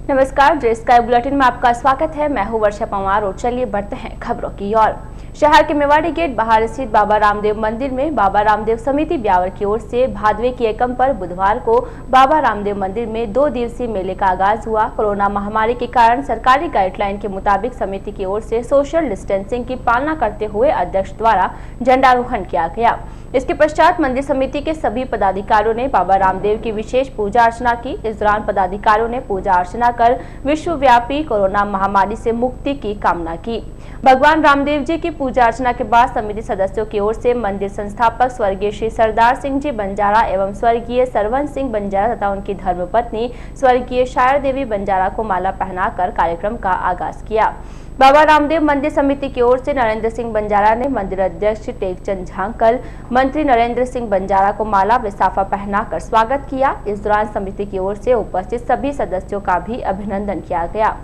नमस्कार, जे sky bulletin में आपका स्वागत है। मैं हूं वर्षा पंवार और चलिए बढ़ते हैं खबरों की ओर। शहर के मेवाड़ी गेट बाहर स्थित बाबा रामदेव मंदिर में बाबा रामदेव समिति ब्यावर की ओर से भादवे की एकम पर बुधवार को बाबा रामदेव मंदिर में 2 दिवसीय मेले का आगाज हुआ। कोरोना महामारी के कारण सरकारी गाइडलाइन के मुताबिक समिति की ओर से सोशल डिस्टेंसिंग की पालना करते हुए अध्यक्ष द्वारा झंडारोहण किया गया। इसके पश्चात मंदिर समिति के सभी पदाधिकारियों ने बाबा रामदेव की विशेष पूजा अर्चना की। इस दौरान पदाधिकारियों ने पूजा अर्चना कर विश्वव्यापी कोरोना महामारी से मुक्ति की कामना की। भगवान रामदेव जी की पूजा अर्चना के बाद समिति सदस्यों की ओर से मंदिर संस्थापक स्वर्गीय श्री सरदार सिंह जी बंजारा एवं स्वर्गीय सरवन सिंह बंजारा तथा उनकी धर्मपत्नी स्वर्गीय शायर देवी बंजारा को माला पहनाकर कार्यक्रम का आगाज किया। बाबा रामदेव मंदिर समिति की ओर से नरेंद्र सिंह बंजारा ने मंदिर अध्यक्ष टेकचंद झांकल, मंत्री नरेंद्र सिंह बंजारा को माला व साफा पहनाकर स्वागत किया। इस दौरान समिति की ओर से उपस्थित सभी सदस्यों का भी अभिनंदन किया गया।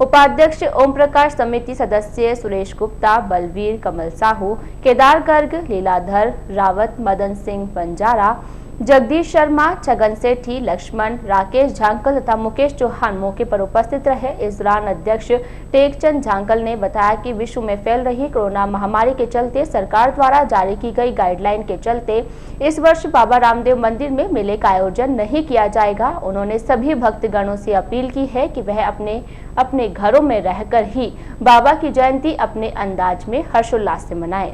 उपाध्यक्ष ओम प्रकाश, समिति सदस्य सुरेश गुप्ता, बलवीर, कमल साहू, केदार गर्ग, लीलाधर रावत, मदन सिंह बंजारा, जगदीश शर्मा, छगन सेठी, लक्ष्मण, राकेश झांकल तथा मुकेश चौहान मौके पर उपस्थित रहे। इस दौरान अध्यक्ष टेकचंद झांकल ने बताया कि विश्व में फैल रही कोरोना महामारी के चलते सरकार द्वारा जारी की गई गाइडलाइन के चलते इस वर्ष बाबा रामदेव मंदिर में मेले का आयोजन नहीं किया जाएगा। उन्होंने सभी भक्तगणों से अपील की है कि वह अपने घरों में रहकर ही बाबा की जयंती अपने अंदाज में हर्षोल्लास से मनाएं।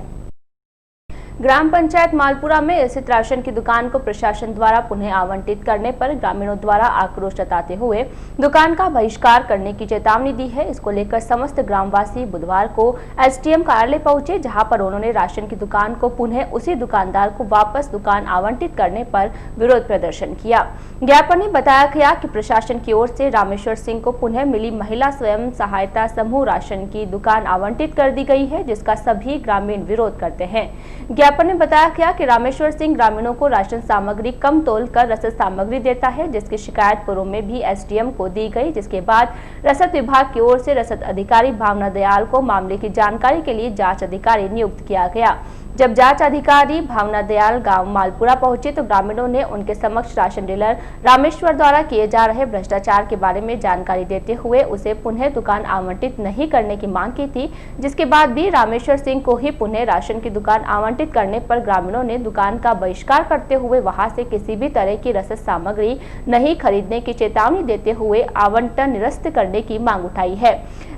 ग्राम पंचायत मालपुरा में स्थित राशन की दुकान को प्रशासन द्वारा पुनः आवंटित करने पर ग्रामीणों द्वारा आक्रोश जताते हुए दुकान का बहिष्कार करने की चेतावनी दी है। इसको लेकर समस्त ग्रामवासी बुधवार को एसडीएम कार्यालय पहुंचे, जहां पर उन्होंने राशन की दुकान को पुनः उसी दुकानदार को वापस दुकान आवंटित करने पर विरोध प्रदर्शन किया। ज्ञापन में बताया गया कि प्रशासन की ओर से रामेश्वर सिंह को पुनः मिली महिला स्वयं सहायता समूह राशन की दुकान आवंटित कर दी गई है, जिसका सभी ग्रामीण विरोध करते हैं। ज्ञापन में बताया गया कि रामेश्वर सिंह ग्रामीणों को राशन सामग्री कम तोल कर रसद सामग्री देता है, जिसकी शिकायत पूर्व में भी एसडीएम को दी गई, जिसके बाद रसद विभाग की ओर से रसद अधिकारी भावना दयाल को मामले की जानकारी के लिए जांच अधिकारी नियुक्त किया गया। जब जांच अधिकारी भावना दयाल गांव मालपुरा पहुंचे तो ग्रामीणों ने उनके समक्ष राशन डीलर रामेश्वर द्वारा किए जा रहे भ्रष्टाचार के बारे में जानकारी देते हुए उसे पुनः दुकान आवंटित नहीं करने की मांग की थी, जिसके बाद भी रामेश्वर सिंह को ही पुनः राशन की दुकान आवंटित करने पर ग्रामीणों ने दुकान का बहिष्कार करते हुए वहां से किसी भी तरह की रसद सामग्री नहीं खरीदने की चेतावनी देते हुए आवंटन निरस्त करने की मांग उठाई है।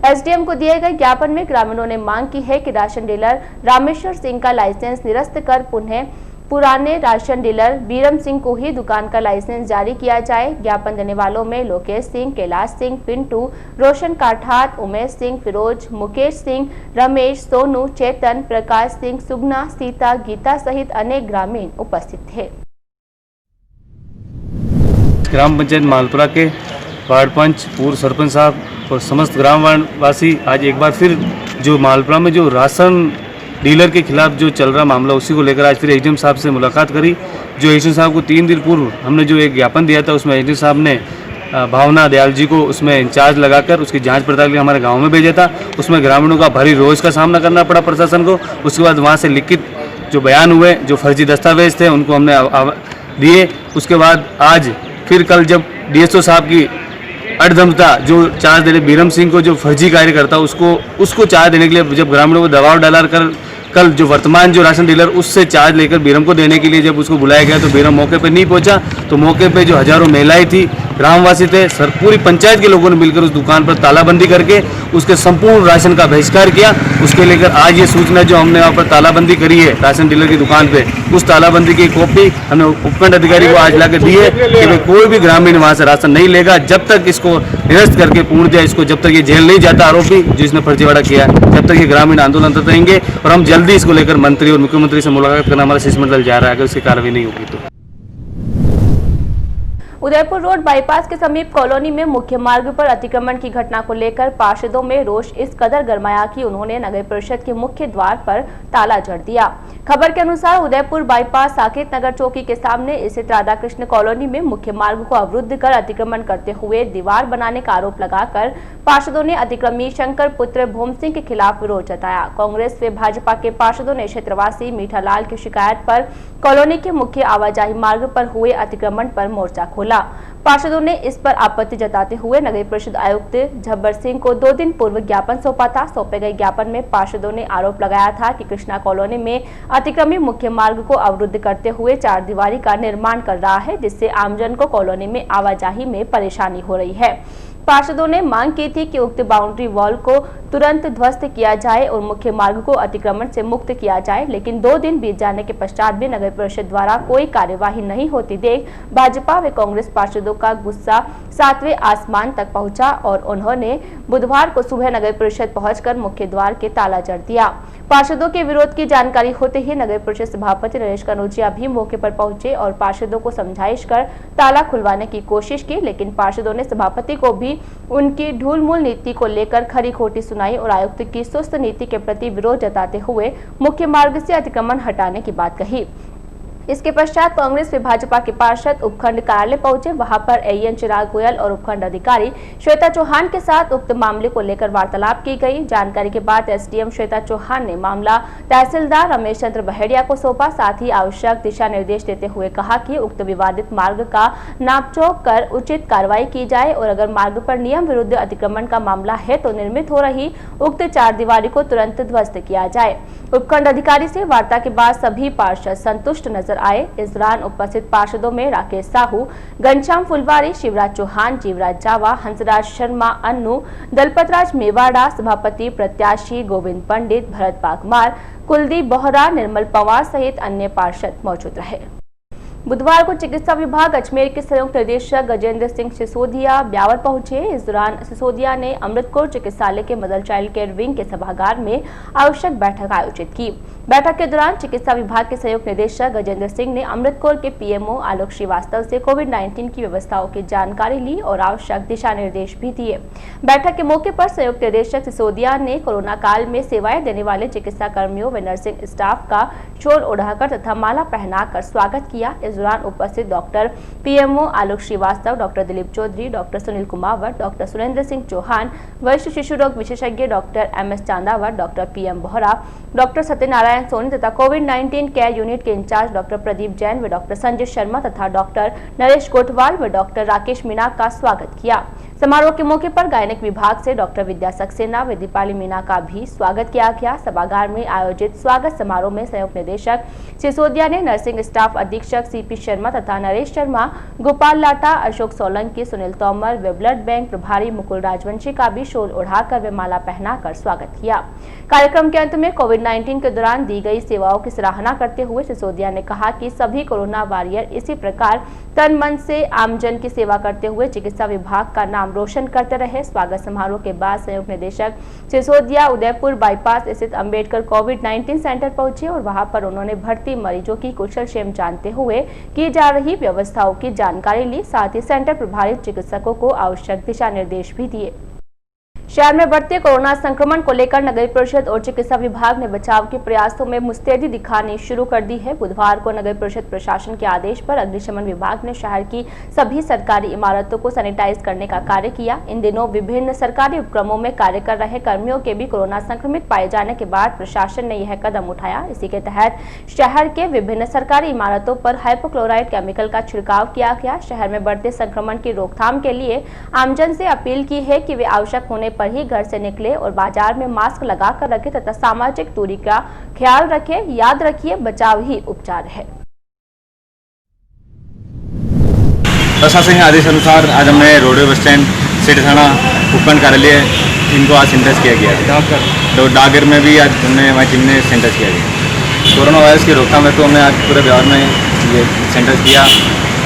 एसडीएम को दिए गए ज्ञापन में ग्रामीणों ने मांग की है कि राशन डीलर रामेश्वर सिंह का लाइसेंस निरस्त कर पुनः पुराने राशन डीलर बीरम सिंह को ही दुकान का लाइसेंस जारी किया जाए। ज्ञापन देने वालों में लोकेश सिंह, कैलाश सिंह, पिंटू, रोशन काठात, उमेश सिंह, फिरोज, मुकेश सिंह, रमेश, सोनू, चेतन, प्रकाश सिंह, सुगना, सीता, गीता सहित अनेक ग्रामीण उपस्थित थे। ग्राम पंचायत मालपुरा के वार्ड पंच, पूर्व सरपंच साहब और समस्त ग्रामवासी आज एक बार फिर जो मालपुरा में जो राशन डीलर के खिलाफ जो चल रहा मामला उसी को लेकर आज फिर एसडीएम साहब से मुलाकात करी। जो एसडीएम साहब को 3 दिन पूर्व हमने जो एक ज्ञापन दिया था उसमें एसडीएम साहब ने भावना दयाल जी को उसमें इंचार्ज लगाकर उसकी जांच पड़ताल के लिए हमारे गांव में भेजा था। उसमें ग्रामीणों का भारी रोष का सामना करना पड़ा प्रशासन को। उसके बाद वहाँ से लिखित जो बयान हुए, जो फर्जी दस्तावेज थे उनको हमने दिए। उसके बाद आज फिर कल जब डीएसओ साहब की अड़धमता जो चार्ज दे रहे बीरम सिंह को जो फर्जी कार्य करता उसको चार्ज देने के लिए जब ग्रामीणों को दबाव डाला कर कल जो वर्तमान जो राशन डीलर उससे चार्ज लेकर बीरम को देने के लिए जब उसको बुलाया गया तो बीरम मौके पे नहीं पहुंचा। तो मौके पे जो हजारों महिलाएं थी, ग्रामवासी थे, पूरी पंचायत के लोगों ने मिलकर उस दुकान पर तालाबंदी करके उसके संपूर्ण राशन का बहिष्कार किया। उसके लेकर आज ये सूचना जो हमने वहाँ पर तालाबंदी करी है राशन डीलर की दुकान पे, उस तालाबंदी की कॉपी हमने उपखंड अधिकारी को आज लाकर दी है कि कोई भी ग्रामीण वहाँ से राशन नहीं लेगा जब तक इसको निरस्त करके पूर्णतः इसको जब तक ये जेल नहीं जाता आरोपी जिसने फर्जीवाड़ा किया, जब तक ये ग्रामीण आंदोलन करते रहेंगे। और हम जल्दी इसको लेकर मंत्री और मुख्यमंत्री से मुलाकात करना हमारा शिष्टमंडल जा रहा है। अगर उसकी कार्रवाई नहीं होगी तो उदयपुर रोड बाईपास के समीप कॉलोनी में मुख्य मार्ग पर अतिक्रमण की घटना को लेकर पार्षदों में रोष इस कदर गरमाया कि उन्होंने नगर परिषद के मुख्य द्वार पर ताला जड़ दिया। खबर के अनुसार उदयपुर बाईपास साकेत नगर चौकी के सामने स्थित राधा कृष्ण कॉलोनी में मुख्य मार्ग को अवरुद्ध कर अतिक्रमण करते हुए दीवार बनाने का आरोप लगाकर पार्षदों ने अतिक्रमी शंकर पुत्र भूम सिंह के खिलाफ विरोध जताया। कांग्रेस व भाजपा के पार्षदों ने क्षेत्रवासी मीठालाल की शिकायत पर कॉलोनी के मुख्य आवाजाही मार्ग पर हुए अतिक्रमण पर मोर्चा खोला। पार्षदों ने इस पर आपत्ति जताते हुए नगर परिषद आयुक्त झब्बर सिंह को 2 दिन पूर्व ज्ञापन सौंपा था। सौंपे गए ज्ञापन में पार्षदों ने आरोप लगाया था कि कृष्णा कॉलोनी में अतिक्रमित मुख्य मार्ग को अवरुद्ध करते हुए 4 दीवारी का निर्माण कर रहा है, जिससे आमजन को कॉलोनी में आवाजाही में परेशानी हो रही है। पार्षदों ने मांग की थी कि उक्त बाउंड्री वॉल को तुरंत ध्वस्त किया जाए और मुख्य मार्ग को अतिक्रमण से मुक्त किया जाए, लेकिन 2 दिन बीत जाने के पश्चात भी नगर परिषद द्वारा कोई कार्यवाही नहीं होती देख भाजपा व कांग्रेस पार्षदों का गुस्सा 7वें आसमान तक पहुंचा और उन्होंने बुधवार को सुबह नगर परिषद पहुंचकर मुख्य द्वार के ताला जड़ दिया। पार्षदों के विरोध की जानकारी होते ही नगर परिषद सभापति नरेश कनौजिया भी मौके पर पहुंचे और पार्षदों को समझाइश कर ताला खुलवाने की कोशिश की, लेकिन पार्षदों ने सभापति को भी उनकी ढूलमूल नीति को लेकर खरी खोटी सुनाई और आयुक्त की सुस्त नीति के प्रति विरोध जताते हुए मुख्य मार्ग से अतिक्रमण हटाने की बात कही। इसके पश्चात कांग्रेस व भाजपा के पार्षद उपखंड कार्यालय पहुंचे। वहां पर एएन चिराग गोयल और उपखंड अधिकारी श्वेता चौहान के साथ उक्त मामले को लेकर वार्तालाप की गई। जानकारी के बाद एसडीएम श्वेता चौहान ने मामला तहसीलदार रमेश चंद्र बहेड़िया को सौंपा। साथ ही आवश्यक दिशा निर्देश देते हुए कहा कि उक्त विवादित मार्ग का नापचोक कर उचित कार्रवाई की जाए और अगर मार्ग पर नियम विरुद्ध अतिक्रमण का मामला है तो निर्मित हो रही उक्त 4 दीवारी को तुरंत ध्वस्त किया जाए। उपखंड अधिकारी से वार्ता के बाद सभी पार्षद संतुष्ट नजर आए। इस दौरान उपस्थित पार्षदों में राकेश साहू, घनश्याम फुलवारी, शिवराज चौहान, जीवराज जावा, हंसराज शर्मा, अन्नू, दलपतराज मेवाड़ा, सभापति प्रत्याशी गोविंद पंडित, भरत पागमार, कुलदीप बोहरा, निर्मल पवार सहित अन्य पार्षद मौजूद रहे। बुधवार को चिकित्सा विभाग अजमेर के संयुक्त निदेशक गजेंद्र सिंह सिसोदिया ब्यावर पहुंचे। इस दौरान सिसोदिया ने अमृतकोर चिकित्सालय के मदर चाइल्ड केयर विंग के सभागार में आवश्यक बैठक आयोजित की। बैठक के दौरान चिकित्सा विभाग के संयुक्त निदेशक गजेंद्र सिंह ने अमृतकोर के पीएमओ आलोक श्रीवास्तव से कोविड-19 की व्यवस्थाओं की जानकारी ली और आवश्यक दिशा निर्देश भी दिए। बैठक के मौके पर संयुक्त निदेशक सिसोदिया ने कोरोना काल में सेवाएं देने वाले चिकित्सा कर्मियों व नर्सिंग स्टाफ का शॉल ओढ़ाकर तथा माला पहनाकर स्वागत किया। इस दौरान उपस्थित doctor PMO Alok Shrivastava, doctor Dilip Chaudhary, doctor Sunil Kumawat, doctor Surendra Singh Chauhan, वरिष्ठ शिशु रोग विशेषज्ञ doctor MS Chandawat, doctor PM Bohra, doctor Satyanarayan Soni तथा कोविड-19 केयर यूनिट के इंचार्ज डॉक्टर प्रदीप जैन व डॉक्टर संजय शर्मा तथा डॉक्टर नरेश कोटवाल व डॉक्टर राकेश मीना का स्वागत किया। समारोह के मौके पर गायनिक विभाग से डॉक्टर विद्या सक्सेना व दीपाली मीना का भी स्वागत किया गया। सभागार में आयोजित स्वागत समारोह में संयुक्त निदेशक सिसोदिया ने नर्सिंग स्टाफ अधीक्षक सीपी शर्मा तथा नरेश शर्मा, गोपाल लाटा, अशोक सोलंकी, सुनील तोमर व ब्लड बैंक प्रभारी मुकुल राजवंशी का भी शॉल ओढ़ाकर व माला पहनाकर स्वागत किया। कार्यक्रम के अंत में कोविड-19 के दौरान दी गई सेवाओं की सराहना करते हुए सिसोदिया ने कहा कि सभी कोरोना वॉरियर इसी प्रकार तन मन से आमजन की सेवा करते हुए चिकित्सा विभाग का नाम रोशन करते रहे। स्वागत समारोह के बाद संयुक्त निदेशक सिसोदिया उदयपुर बाईपास स्थित अंबेडकर कोविड-19 सेंटर पहुंचे और वहां पर उन्होंने भर्ती मरीजों की कुशल क्षेम जानते हुए की जा रही व्यवस्थाओं की जानकारी ली। साथ ही सेंटर प्रभारी चिकित्सकों को आवश्यक दिशा निर्देश भी दिए। शहर में बढ़ते कोरोना संक्रमण को लेकर नगर परिषद और चिकित्सा विभाग ने बचाव के प्रयासों में मुस्तैदी दिखानी शुरू कर दी है। बुधवार को नगर परिषद प्रशासन के आदेश पर अग्निशमन विभाग ने शहर की सभी सरकारी इमारतों को सैनिटाइज करने का कार्य किया। इन दिनों विभिन्न सरकारी उपक्रमों में कार्य कर रहे कर्मियों के भी कोरोना संक्रमित पाए जाने के बाद प्रशासन ने यह कदम उठाया। इसी के तहत शहर के विभिन्न सरकारी इमारतों पर हाइपोक्लोराइड केमिकल का छिड़काव किया गया। शहर में बढ़ते संक्रमण की रोकथाम के लिए आमजन से अपील की है कि वे आवश्यक होने पर ही घर से निकले और बाजार में मास्क लगाकर रखें तथा सामाजिक दूरी का ख्याल रखें। याद रखिए, बचाव ही उपचार है। प्रशासन के आदेश अनुसार आज हमने रोडवे बस स्टैंड, सिटी थाना, उपखंड कार्यालय इनको आज सैनिटाइज किया गया। तो डाकघर में भी आज हमने हमारी टीम ने सैनिटाइज किया गया। कोरोना वायरस की रोकथाम है तो हमने आज पूरे बिहार में ये सैनिटाइज किया,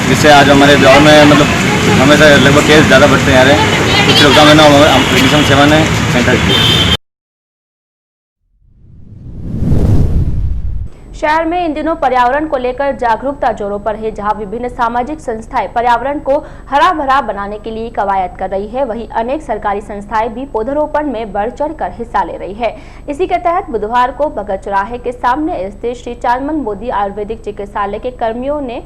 जिससे आज हमारे बिहार में मतलब हमेशा लगभग केस ज़्यादा बढ़ते जा रहे हैं। कुछ रोकथाम है ना अग्निशमन सेवा ने सैनिटाइज किया। शहर में इन दिनों पर्यावरण को लेकर जागरूकता जोरों पर है। जहां विभिन्न सामाजिक संस्थाएं पर्यावरण को हरा भरा बनाने के लिए कवायद कर रही है, वहीं अनेक सरकारी संस्थाएं भी पौधरोपण में बढ़ चढ़कर हिस्सा ले रही है। इसी के तहत बुधवार को भगत चौराहे के सामने स्थित श्री चांदमल मोदी आयुर्वेदिक चिकित्सालय के कर्मियों ने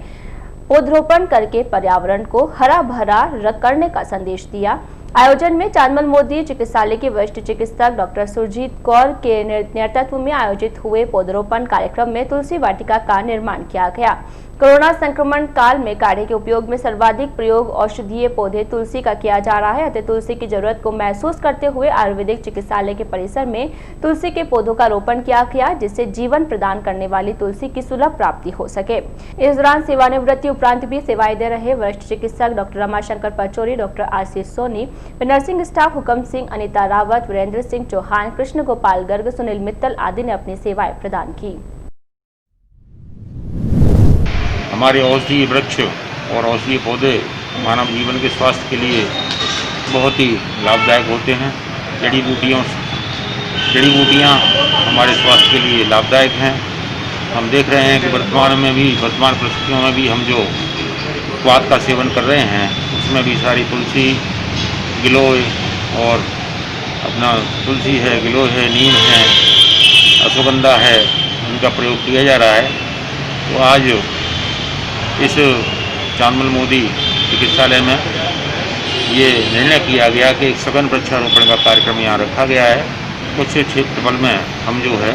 पौधरोपण करके पर्यावरण को हरा भरा करने का संदेश दिया। आयोजन में चांदमल मोदी चिकित्सालय के वरिष्ठ चिकित्सक डॉक्टर सुरजीत कौर के नेतृत्व में आयोजित हुए पौधरोपण कार्यक्रम में तुलसी वाटिका का निर्माण किया गया। कोरोना संक्रमण काल में काढ़े के उपयोग में सर्वाधिक प्रयोग औषधीय पौधे तुलसी का किया जा रहा है। अतः तुलसी की जरूरत को महसूस करते हुए आयुर्वेदिक चिकित्सालय के परिसर में तुलसी के पौधों का रोपण किया गया, जिससे जीवन प्रदान करने वाली तुलसी की सुलभ प्राप्ति हो सके। इस दौरान सेवानिवृत्ति उपरांत भी सेवाएं दे रहे वरिष्ठ चिकित्सक डॉक्टर रमाशंकर पचौरी, डॉक्टर आशीष सोनी, नर्सिंग स्टाफ हुकम सिंह, अनिता रावत, वीरेंद्र सिंह चौहान, कृष्ण गोपाल गर्ग, सुनील मित्तल आदि ने अपनी सेवाएं प्रदान की। हमारे औषधीय वृक्ष और औषधीय पौधे मानव जीवन के स्वास्थ्य के लिए बहुत ही लाभदायक होते हैं। जड़ी बूटियाँ हमारे स्वास्थ्य के लिए लाभदायक हैं। हम देख रहे हैं कि वर्तमान परिस्थितियों में भी हम जो स्वाद का सेवन कर रहे हैं उसमें भी सारी तुलसी, गिलोय और अपना तुलसी है, गिलोय है, नीम है, अश्वगंधा है, उनका प्रयोग किया जा रहा है। तो आज इस चांदमल मोदी चिकित्सालय में ये निर्णय किया गया कि एक सघन वृक्षारोपण का कार्यक्रम यहाँ रखा गया है। कुछ क्षेत्रफल में हम जो है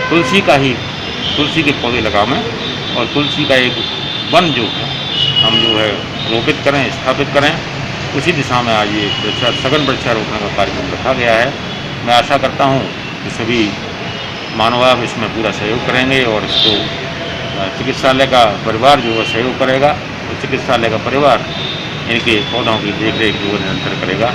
तुलसी के पौधे लगावें और तुलसी का एक वन जो है हम जो है रोपित करें, स्थापित करें। उसी दिशा में आज ये सघन वृक्षारोपण का कार्यक्रम रखा गया है। मैं आशा करता हूँ कि सभी मानव इसमें पूरा सहयोग करेंगे और इसको चिकित्सालय का परिवार जो है सहयोग करेगा और चिकित्सालय का परिवार इनके पौधों की देखरेख जो निरंतर करेगा।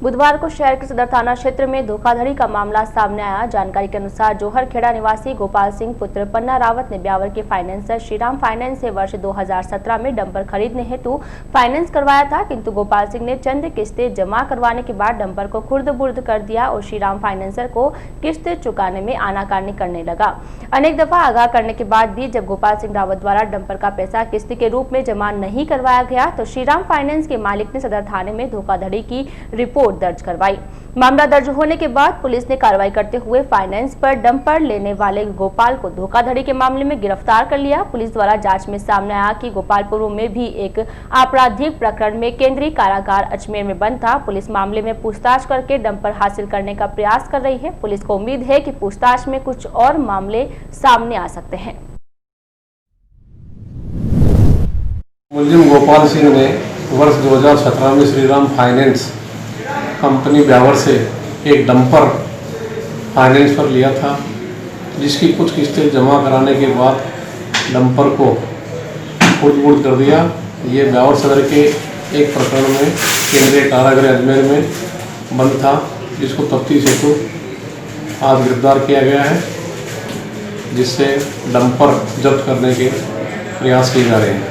बुधवार को शहर के सदर थाना क्षेत्र में धोखाधड़ी का मामला सामने आया। जानकारी के अनुसार जोहर खेड़ा निवासी गोपाल सिंह पुत्र पन्ना रावत ने ब्यावर के फाइनेंसर श्रीराम फाइनेंस से वर्ष 2017 में डंपर खरीदने हेतु फाइनेंस करवाया था, किंतु गोपाल सिंह ने चंद किस्तें जमा करवाने के बाद डंपर को खुर्द-बुर्द कर दिया और श्रीराम फाइनेंसर को किस्तें चुकाने में आनाकानी करने लगा। अनेक दफा आगाह करने के बाद भी जब गोपाल सिंह रावत द्वारा डंपर का पैसा किस्त के रूप में जमा नहीं करवाया गया तो श्रीराम फाइनेंस के मालिक ने सदर थाने में धोखाधड़ी की रिपोर्ट दर्ज करवाई। मामला दर्ज होने के बाद पुलिस ने कार्रवाई करते हुए फाइनेंस पर डंपर लेने वाले गोपाल को धोखाधड़ी के मामले में गिरफ्तार कर लिया। पुलिस द्वारा जांच में सामने आया कि गोपाल पूर्व में भी एक आपराधिक प्रकरण में केंद्रीय कारागार अजमेर में बंद था। पुलिस मामले में पूछताछ करके डंपर हासिल करने का प्रयास कर रही है। पुलिस को उम्मीद है कि पूछताछ में कुछ और मामले सामने आ सकते हैं। मुलजिम गोपाल सिंह ने वर्ष 2017 में श्रीराम फाइनेंस कंपनी ब्यावर से एक डंपर फाइनेंस पर लिया था, जिसकी कुछ किस्तें जमा कराने के बाद डंपर को खुर्द-बुर्द कर दिया। ये ब्यावर सदर के एक प्रकरण में केंद्रीय कारागार अजमेर में बंद था, जिसको तफ्तीश हेतु आज गिरफ्तार किया गया है, जिससे डंपर जब्त करने के प्रयास किए जा रहे हैं।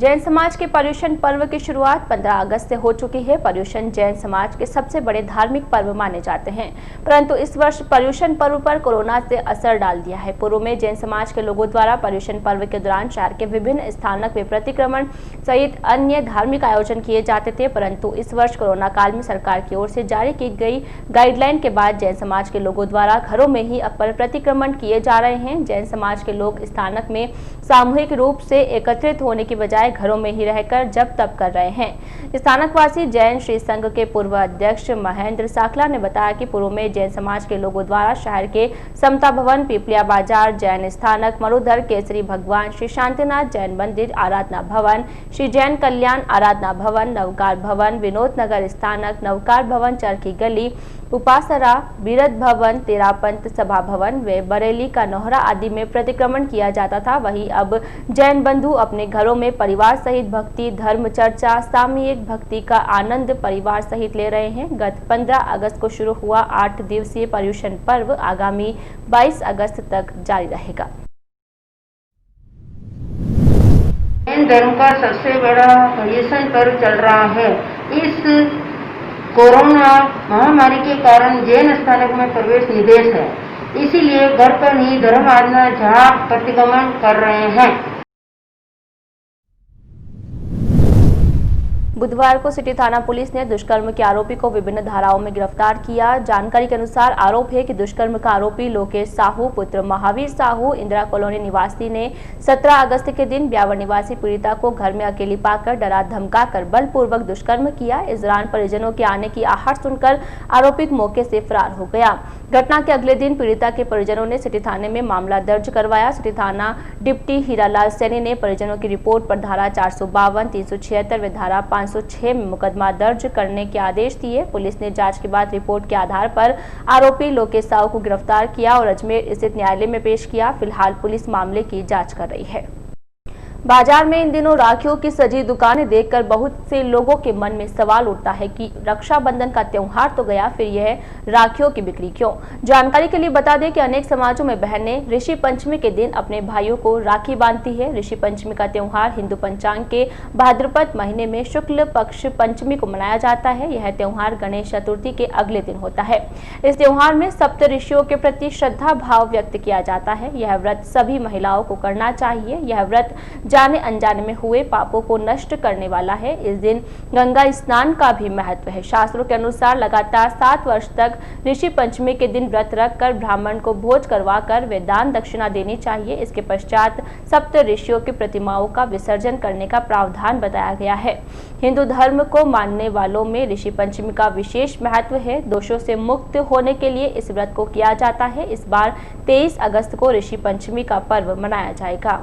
जैन समाज के पर्युषण पर्व की शुरुआत 15 अगस्त से हो चुकी है। पर्युषण जैन समाज के सबसे बड़े धार्मिक पर्व माने जाते हैं, परंतु इस वर्ष पर्युषण पर्व पर कोरोना से असर डाल दिया है। पूर्व में जैन समाज के लोगों द्वारा पर्युषण पर्व के दौरान शहर के विभिन्न स्थानों में प्रतिक्रमण सहित अन्य धार्मिक आयोजन किए जाते थे, परंतु इस वर्ष कोरोना काल में सरकार की ओर से जारी की गई गाइडलाइन के बाद जैन समाज के लोगों द्वारा घरों में ही अपन प्रतिक्रमण किए जा रहे हैं। जैन समाज के लोग स्थानक में सामूहिक रूप से एकत्रित होने की बजाय घरों में ही रहकर जप तप कर रहे हैं। स्थानकवासी जैन श्री संघ के पूर्व अध्यक्ष महेंद्र साखला ने बताया कि पूर्व में जैन समाज के लोगों द्वारा शहर के समता भवन, पीपलिया बाजार, जैन स्थानक, मरुधर, केसरी भगवान, श्री शांतिनाथ जैन मंदिर, आराधना भवन, श्री जैन कल्याण आराधना भवन, नवकार भवन, विनोद नगर स्थानक, नवकार भवन, चरखी गली, उपासरा, बीरद भवन, तेरापंथ सभा भवन व बरेली का नोहरा आदि में प्रतिक्रमण किया जाता था। वहीं अब जैन बंधु अपने घरों में परिवार सहित भक्ति, धर्म चर्चा, सामूहिक भक्ति का आनंद परिवार सहित ले रहे हैं। गत 15 अगस्त को शुरू हुआ 8 दिवसीय पर्युषण पर्व आगामी 22 अगस्त तक जारी रहेगा। जैन धर्म का सबसे बड़ा पर्युषण पर्व चल रहा है। इस कोरोना महामारी के कारण जैन स्थानक में प्रवेश निषेध है, इसीलिए घर पर ही धर्म आराधना जहाँ प्रतिक्रमण कर रहे हैं। बुधवार को सिटी थाना पुलिस ने दुष्कर्म के आरोपी को विभिन्न धाराओं में गिरफ्तार किया। जानकारी के अनुसार आरोप है कि दुष्कर्म का आरोपी लोकेश साहू पुत्र महावीर साहू इंदिरा कॉलोनी निवासी ने 17 अगस्त के दिन ब्यावर निवासी पीड़िता को घर में अकेली पाकर डरा धमकाकर बलपूर्वक दुष्कर्म किया। इस दौरान परिजनों के आने की आहट सुनकर आरोपित मौके से फरार हो गया। घटना के अगले दिन पीड़िता के परिजनों ने सिटी थाने में मामला दर्ज करवाया। सिटी थाना डिप्टी हीरालाल सैनी ने परिजनों की रिपोर्ट पर धारा 452, 376 व धारा 506 में मुकदमा दर्ज करने के आदेश दिए। पुलिस ने जांच के बाद रिपोर्ट के आधार पर आरोपी लोकेश साहू को गिरफ्तार किया और अजमेर स्थित न्यायालय में पेश किया। फिलहाल पुलिस मामले की जांच कर रही है। बाजार में इन दिनों राखियों की सजी दुकानें देखकर बहुत से लोगों के मन में सवाल उठता है कि रक्षाबंधन का त्योहार तो गया, फिर यह राखियों की बिक्री क्यों। जानकारी के लिए बता दें कि अनेक समाजों में बहनें ऋषि पंचमी के दिन अपने भाइयों को राखी बांधती है। ऋषि पंचमी का त्योहार हिंदू पंचांग के भाद्रपद महीने में शुक्ल पक्ष पंचमी को मनाया जाता है। यह त्योहार गणेश चतुर्थी के अगले दिन होता है। इस त्योहार में सप्त ऋषियों के प्रति श्रद्धा भाव व्यक्त किया जाता है। यह व्रत सभी महिलाओं को करना चाहिए। यह व्रत जाने अनजाने में हुए पापों को नष्ट करने वाला है। इस दिन गंगा स्नान का भी महत्व है। शास्त्रों के अनुसार लगातार 7 वर्ष तक ऋषि पंचमी के दिन व्रत रखकर ब्राह्मण को भोज करवाकर वे दान दक्षिणा देनी चाहिए। इसके पश्चात सप्त ऋषियों की प्रतिमाओं का विसर्जन करने का प्रावधान बताया गया है। हिंदू धर्म को मानने वालों में ऋषि पंचमी का विशेष महत्व है। दोषों से मुक्त होने के लिए इस व्रत को किया जाता है। इस बार 23 अगस्त को ऋषि पंचमी का पर्व मनाया जाएगा।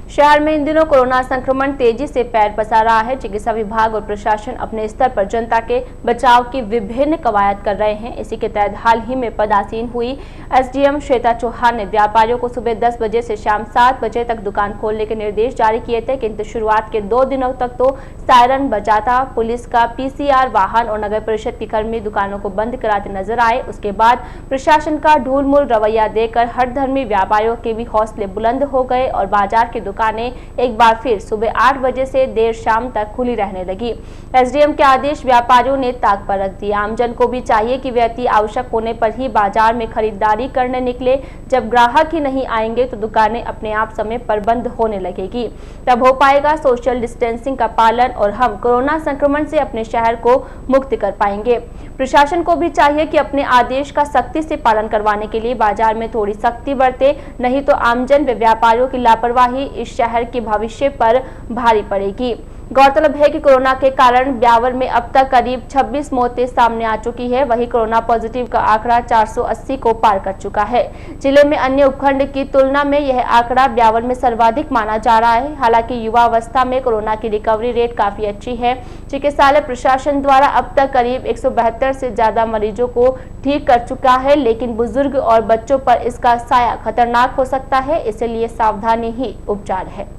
शहर में इन दिनों कोरोना संक्रमण तेजी से पैर पसार रहा है। चिकित्सा विभाग और प्रशासन अपने स्तर पर जनता के बचाव की विभिन्न कवायद कर रहे हैं। इसी के तहत हाल ही में पदासीन हुई एसडीएम श्वेता चौहान ने व्यापारियों को सुबह 10 बजे से शाम 7 बजे तक दुकान खोलने के निर्देश जारी किए थे, किंतु शुरुआत के 2 दिनों तक तो सायरन बजाता पुलिस का पीसीआर वाहन और नगर परिषद के कर्मी दुकानों को बंद कराते नजर आए। उसके बाद प्रशासन का ढूलमूल रवैया देकर हठधर्मी व्यापारियों के भी हौसले बुलंद हो गए और बाजार की दुकानें एक बार फिर सुबह 8 बजे से देर शाम तक खुली रहने लगी। एसडीएम के आदेश व्यापारियों ने ताक पर रख दिया। आमजन को भी चाहिए कि वे अति आवश्यक होने पर ही बाजार में खरीदारी करने निकले। जब ग्राहक ही नहीं आएंगे तो दुकानें अपने आप समय पर बंद होने लगेगी। तब हो पाएगा सोशल डिस्टेंसिंग का पालन और हम कोरोना संक्रमण से अपने शहर को मुक्त कर पाएंगे। प्रशासन को भी चाहिए कि अपने आदेश का सख्ती से पालन करवाने के लिए बाजार में थोड़ी सख्ती बरते, नहीं तो आमजन व व्यापारियों की लापरवाही इस शहर के भविष्य पर भारी पड़ेगी। गौरतलब है कि कोरोना के कारण ब्यावर में अब तक करीब 26 मौतें सामने आ चुकी है। वहीं कोरोना पॉजिटिव का आंकड़ा 480 को पार कर चुका है। जिले में अन्य उपखंड की तुलना में यह आंकड़ा ब्यावर में सर्वाधिक माना जा रहा है। हालांकि युवा अवस्था में कोरोना की रिकवरी रेट काफी अच्छी है। चिकित्सालय प्रशासन द्वारा अब तक करीब 172 से ज्यादा मरीजों को ठीक कर चुका है, लेकिन बुजुर्ग और बच्चों पर इसका साया खतरनाक हो सकता है, इसलिए सावधानी ही उपचार है।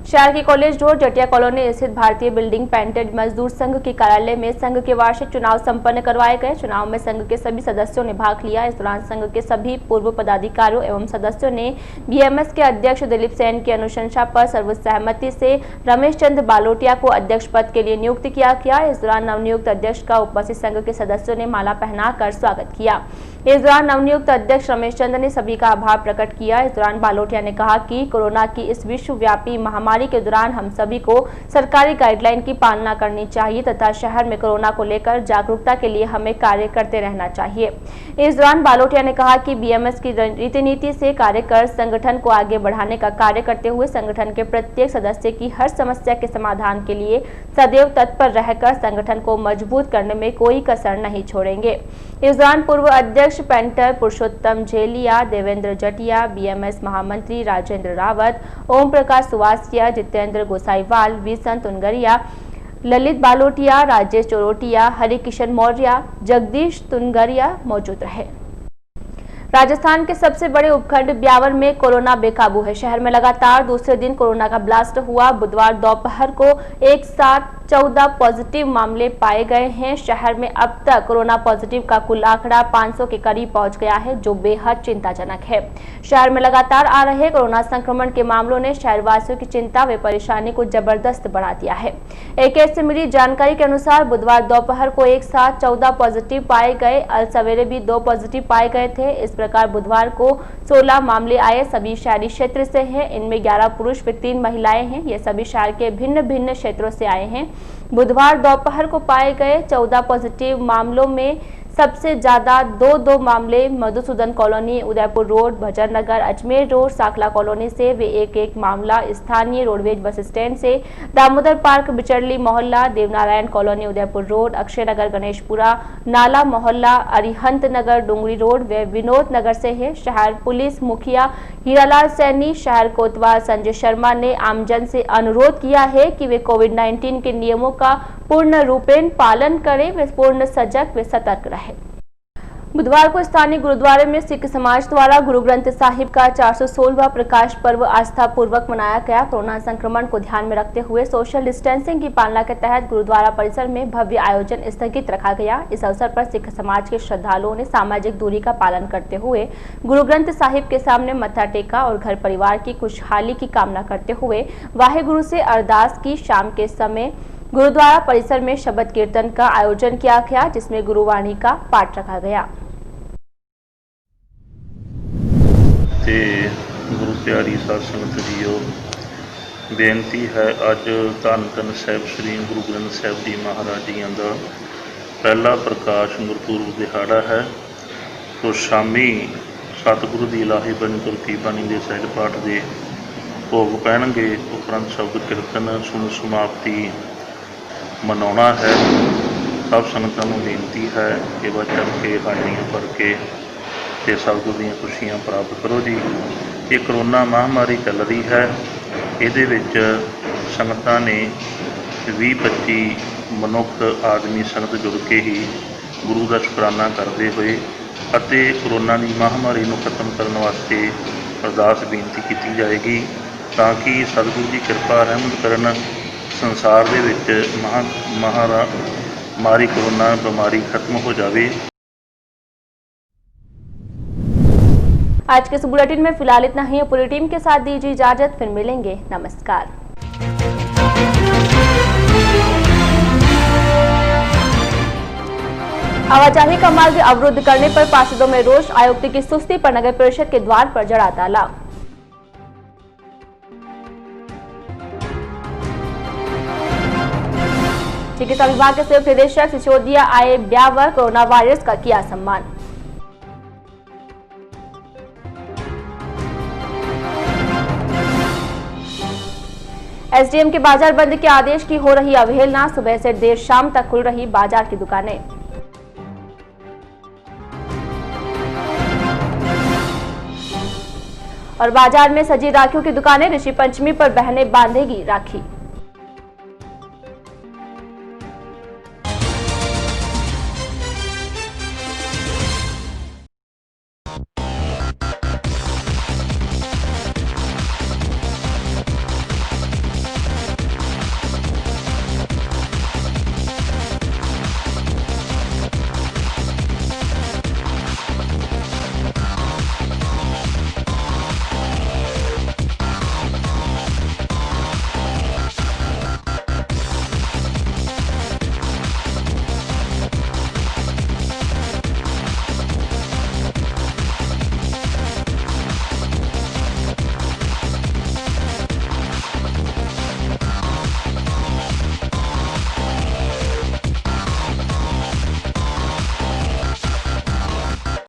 शहर के कॉलेज रोड जटिया कॉलोनी स्थित भारतीय बिल्डिंग पेंटेड मजदूर संघ के कार्यालय में संघ के वार्षिक चुनाव संपन्न करवाए गए। चुनाव में संघ के सभी सदस्यों ने भाग लिया। इस दौरान संघ के सभी पूर्व पदाधिकारियों एवं सदस्यों ने बीएमएस के अध्यक्ष दिलीप सेन की अनुशंसा पर सर्वसहमति से रमेश चंद्र बालोटिया को अध्यक्ष पद के लिए नियुक्त किया गया। इस दौरान नवनियुक्त अध्यक्ष का उपस्थित संघ के सदस्यों ने माला पहनाकर स्वागत किया। इस दौरान नवनियुक्त अध्यक्ष रमेश चंद्र ने सभी का आभार प्रकट किया। इस दौरान बालोटिया ने कहा कि कोरोना की इस विश्वव्यापी महामारी के दौरान हम सभी को सरकारी गाइडलाइन की पालना करनी चाहिए तथा शहर में कोरोना को लेकर जागरूकता के लिए हमें कार्य करते रहना चाहिए। इस दौरान बालोटिया ने कहा कि बीएमएस की रीति नीति से कार्य कर संगठन को आगे बढ़ाने का कार्य करते हुए संगठन के प्रत्येक सदस्य की हर समस्या के समाधान के लिए सदैव तत्पर रहकर संगठन को मजबूत करने में कोई कसर नहीं छोड़ेंगे। इस दौरान पूर्व अध्यक्ष पेंटर पुरुषोत्तम झेलिया, देवेंद्र जटिया, बीएमएस महामंत्री राजेंद्र रावत, ओम प्रकाश सुवासिया, जितेंद्र गोसाईवाल, विसंत तुनगरिया, ललित बालोटिया, राजेश चोरोटिया, हरिकिशन मौर्य, जगदीश तुनगरिया मौजूद रहे। राजस्थान के सबसे बड़े उपखंड ब्यावर में कोरोना बेकाबू है। शहर में लगातार दूसरे दिन कोरोना का ब्लास्ट हुआ। बुधवार दोपहर को एक साथ 14 पॉजिटिव मामले पाए गए हैं। शहर में अब तक कोरोना पॉजिटिव का कुल आंकड़ा 500 के करीब पहुंच गया है, जो बेहद चिंताजनक है। शहर में लगातार आ रहे कोरोना संक्रमण के मामलों ने शहरवासियों की चिंता व परेशानी को जबरदस्त बढ़ा दिया है। एकेएस से मिली जानकारी के अनुसार बुधवार दोपहर को एक साथ 14 पॉजिटिव पाए गए। अल सवेरे भी 2 पॉजिटिव पाए गए थे। इस प्रकार बुधवार को 16 मामले आए। सभी शहरी क्षेत्र से हैं। इनमें 11 पुरुष व 3 महिलाएं हैं। ये सभी शहर के भिन्न भिन्न क्षेत्रों से आए हैं। बुधवार दोपहर को पाए गए 14 पॉजिटिव मामलों में सबसे ज्यादा दो मामले मधुसूदन कॉलोनी, उदयपुर रोड, भजन नगर, अजमेर रोड, साखला कॉलोनी से वे एक मामला स्थानीय रोडवेज बस स्टैंड से, दामोदर पार्क, बिचरली मोहल्ला, देवनारायण कॉलोनी, उदयपुर रोड, अक्षय नगर, गणेशपुरा, नाला मोहल्ला, अरिहंत नगर, डुंगरी रोड व विनोद नगर से है। शहर पुलिस मुखिया हीरालाल सैनी, शहर कोतवाल संजय शर्मा ने आमजन से अनुरोध किया है कि वे कोविड-19 के नियमों का पूर्ण रूपेण पालन करें, वे पूर्ण सजग व सतर्क रहे। बुधवार को स्थानीय गुरुद्वारे में सिख समाज द्वारा गुरु ग्रंथ साहिब का 416वां प्रकाश पर्व आस्था पूर्वक मनाया गया। कोरोना संक्रमण को ध्यान में रखते हुए सोशल डिस्टेंसिंग की पालना के तहत गुरुद्वारा परिसर में भव्य आयोजन स्थगित रखा गया। इस अवसर पर सिख समाज के श्रद्धालुओं ने सामाजिक दूरी का पालन करते हुए गुरु ग्रंथ साहिब के सामने मत्था टेका और घर परिवार की खुशहाली की कामना करते हुए वाहेगुरु से अरदास की। शाम के समय गुरुद्वारा परिसर में शबद कीर्तन का आयोजन किया गया, जिसमें गुरुवाणी का पाठ रखा गया। गुरु प्यारी साध संगत जीओ, बेनती है अज धन धन साहिब श्री गुरु ग्रंथ साहिब जी महाराज जी का पहला प्रकाश गुरपुरब दिहाड़ा है। तो शामी सतगुरु की इलाही बनी तुरकी बाणी के सहज पाठ के भोग पैणगे, उपरंत शब्द कीर्तन सुन समाप्ति मनाना है। सब संगतां नूं बेनती है कि वह चढ़ के हाजिरियां भर के ते सतगुर दी खुशियां प्राप्त करो जी। ये करोना महामारी चल रही है, इहदे विच संगतां ने 20-25 मनुख आदमी संगत जुड़ के ही गुरु का शुकराना करते हुए अते कोरोना की महामारी को खत्म करने वास्ते अरदास बेनती की जाएगी, ताकि सतगुरु की कृपा रहमत करन संसार दे विच महामारी कोरोना बीमारी खत्म हो जाए। आज के इस बुलेटिन में फिलहाल इतना ही। पूरी टीम के साथ दीजिए इजाजत, फिर मिलेंगे। नमस्कार। आवाजाही का मार्ग अवरुद्ध करने पर पार्षदों में रोष, आयुक्त की सुस्ती पर नगर परिषद के द्वार पर जड़ा ताला। चिकित्सा विभाग के संयुक्त निदेशक सिसोदिया आए ब्यावर, कोरोना वायरस का किया सम्मान। एसडीएम के बाजार बंद के आदेश की हो रही अवहेलना, सुबह से देर शाम तक खुल रही बाजार की दुकानें। और बाजार में सजी राखियों की दुकानें, ऋषि पंचमी पर बहनें बांधेगी राखी।